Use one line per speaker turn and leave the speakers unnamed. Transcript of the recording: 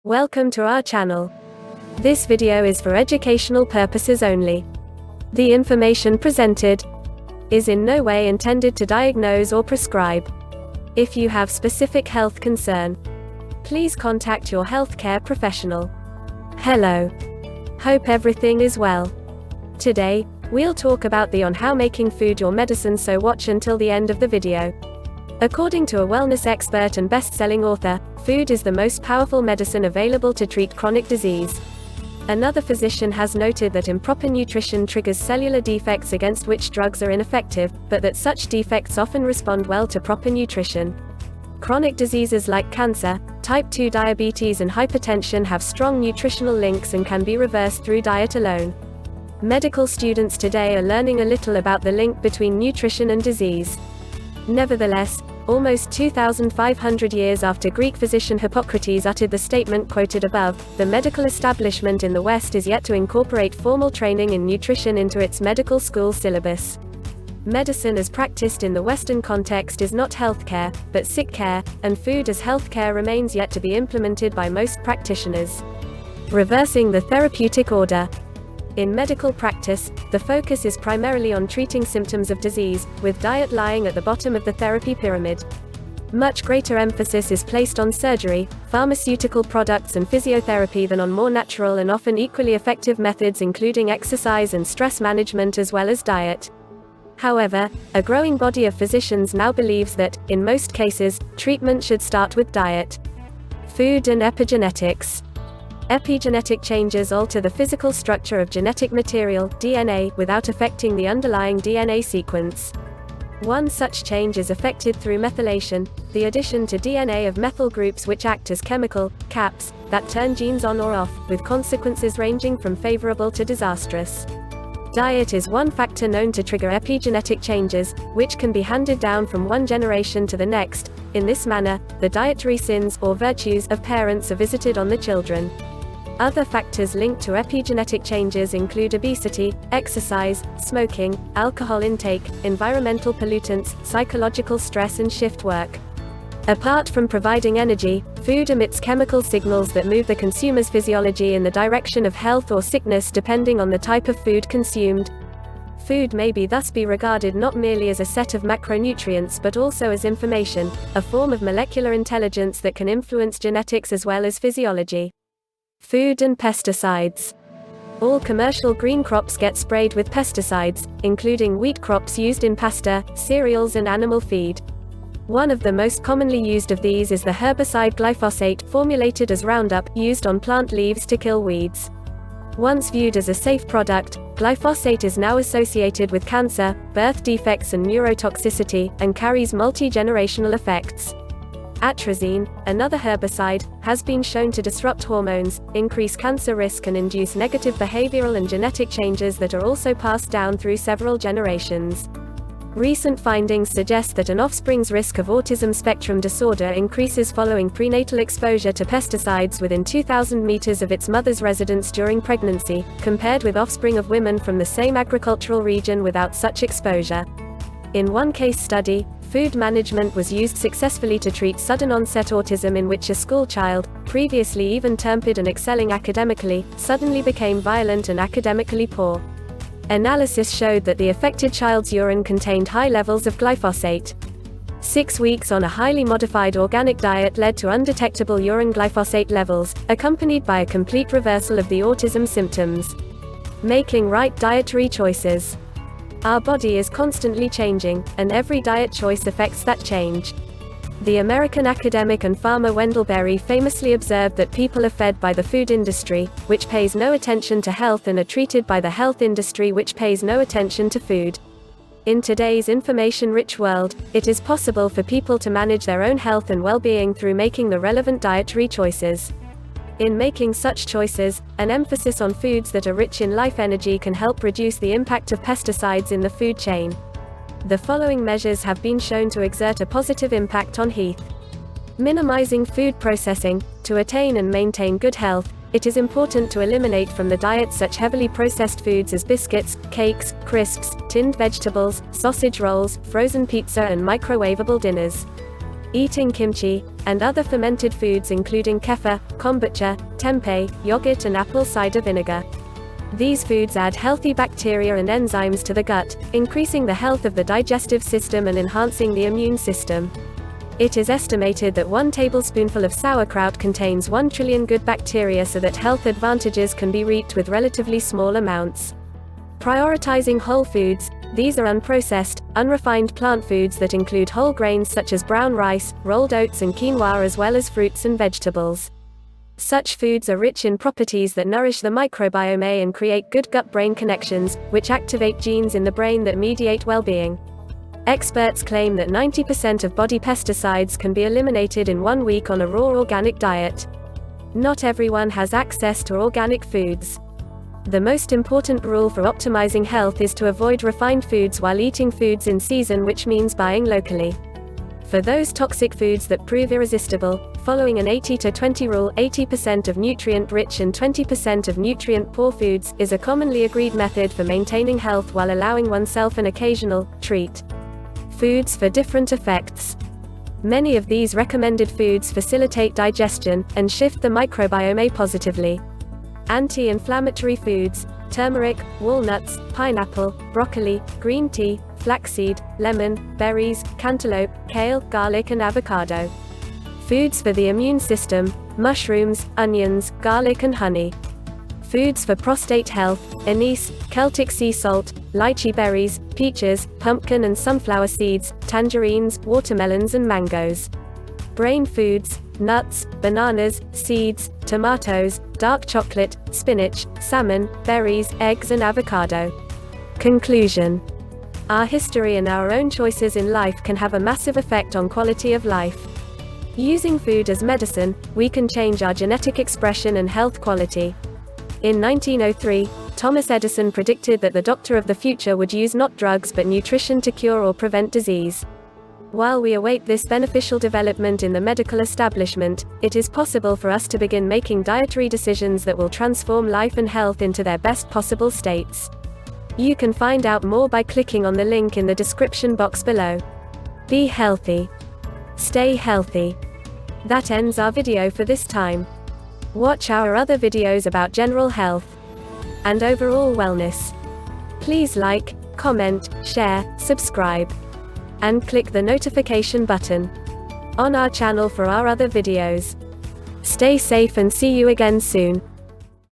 Welcome to our channel. This video is for educational purposes only. The information presented is in no way intended to diagnose or prescribe. If you have specific health concern, please contact your healthcare professional. Hello. Hope everything is well. Today, we'll talk about on how making food your medicine, so watch until the end of the video. According to a wellness expert and best-selling author, food is the most powerful medicine available to treat chronic disease. Another physician has noted that improper nutrition triggers cellular defects against which drugs are ineffective, but that such defects often respond well to proper nutrition. Chronic diseases like cancer, type 2 diabetes and hypertension have strong nutritional links and can be reversed through diet alone. Medical students today are learning a little about the link between nutrition and disease. Nevertheless, almost 2,500 years after Greek physician Hippocrates uttered the statement quoted above, the medical establishment in the West is yet to incorporate formal training in nutrition into its medical school syllabus. Medicine as practiced in the Western context is not healthcare, but sick care, and food as healthcare remains yet to be implemented by most practitioners. Reversing the therapeutic order. In medical practice, the focus is primarily on treating symptoms of disease, with diet lying at the bottom of the therapy pyramid. Much greater emphasis is placed on surgery, pharmaceutical products and physiotherapy than on more natural and often equally effective methods including exercise and stress management as well as diet. However, a growing body of physicians now believes that, in most cases, treatment should start with diet. Food and epigenetics. Epigenetic changes alter the physical structure of genetic material, DNA, without affecting the underlying DNA sequence. One such change is effected through methylation, the addition to DNA of methyl groups which act as chemical caps that turn genes on or off, with consequences ranging from favorable to disastrous. Diet is one factor known to trigger epigenetic changes, which can be handed down from one generation to the next. In this manner, the dietary sins or virtues of parents are visited on the children. Other factors linked to epigenetic changes include obesity, exercise, smoking, alcohol intake, environmental pollutants, psychological stress and shift work. Apart from providing energy, food emits chemical signals that move the consumer's physiology in the direction of health or sickness depending on the type of food consumed. Food may thus be regarded not merely as a set of macronutrients but also as information, a form of molecular intelligence that can influence genetics as well as physiology. Food and pesticides. All commercial green crops get sprayed with pesticides, including wheat crops used in pasta, cereals and animal feed. One of the most commonly used of these is the herbicide glyphosate, formulated as Roundup, used on plant leaves to kill weeds. Once viewed as a safe product, glyphosate is now associated with cancer, birth defects and neurotoxicity, and carries multi-generational effects. Atrazine, another herbicide, has been shown to disrupt hormones, increase cancer risk and induce negative behavioral and genetic changes that are also passed down through several generations. Recent findings suggest that an offspring's risk of autism spectrum disorder increases following prenatal exposure to pesticides within 2,000 meters of its mother's residence during pregnancy, compared with offspring of women from the same agricultural region without such exposure. In one case study, food management was used successfully to treat sudden-onset autism in which a schoolchild, previously even tempered and excelling academically, suddenly became violent and academically poor. Analysis showed that the affected child's urine contained high levels of glyphosate. 6 weeks on a highly modified organic diet led to undetectable urine glyphosate levels, accompanied by a complete reversal of the autism symptoms. Making right dietary choices. Our body is constantly changing, and every diet choice affects that change. The American academic and farmer Wendell Berry famously observed that people are fed by the food industry, which pays no attention to health, and are treated by the health industry, which pays no attention to food. In today's information-rich world, it is possible for people to manage their own health and well-being through making the relevant dietary choices. In making such choices, an emphasis on foods that are rich in life energy can help reduce the impact of pesticides in the food chain. The following measures have been shown to exert a positive impact on health. Minimizing food processing. To attain and maintain good health, it is important to eliminate from the diet such heavily processed foods as biscuits, cakes, crisps, tinned vegetables, sausage rolls, frozen pizza and microwavable dinners. Eating kimchi, and other fermented foods including kefir, kombucha, tempeh, yogurt and apple cider vinegar. These foods add healthy bacteria and enzymes to the gut, increasing the health of the digestive system and enhancing the immune system. It is estimated that 1 tablespoonful of sauerkraut contains 1 trillion good bacteria, so that health advantages can be reaped with relatively small amounts. Prioritizing whole foods. These are unprocessed, unrefined plant foods that include whole grains such as brown rice, rolled oats and quinoa, as well as fruits and vegetables. Such foods are rich in properties that nourish the microbiome and create good gut-brain connections, which activate genes in the brain that mediate well-being. Experts claim that 90% of body pesticides can be eliminated in 1 week on a raw organic diet. Not everyone has access to organic foods. The most important rule for optimizing health is to avoid refined foods while eating foods in season, which means buying locally. For those toxic foods that prove irresistible, following an 80-20 rule, 80% of nutrient-rich and 20% of nutrient-poor foods, is a commonly agreed method for maintaining health while allowing oneself an occasional treat. Foods for different effects. Many of these recommended foods facilitate digestion and shift the microbiome positively. Anti-inflammatory foods: turmeric, walnuts, pineapple, broccoli, green tea, flaxseed, lemon, berries, cantaloupe, kale, garlic and avocado. Foods for the immune system: mushrooms, onions, garlic and honey. Foods for prostate health: anise, Celtic sea salt, lychee berries, peaches, pumpkin and sunflower seeds, tangerines, watermelons and mangoes. Brain foods: nuts, bananas, seeds, tomatoes, dark chocolate, spinach, salmon, berries, eggs and avocado. Conclusion: our history and our own choices in life can have a massive effect on quality of life. Using food as medicine, we can change our genetic expression and health quality. In 1903, Thomas Edison predicted that the doctor of the future would use not drugs but nutrition to cure or prevent disease. While we await this beneficial development in the medical establishment, it is possible for us to begin making dietary decisions that will transform life and health into their best possible states. You can find out more by clicking on the link in the description box below. Be healthy. Stay healthy. That ends our video for this time. Watch our other videos about general health and overall wellness. Please like, comment, share, subscribe, and click the notification button on our channel for our other videos. Stay safe and see you again soon.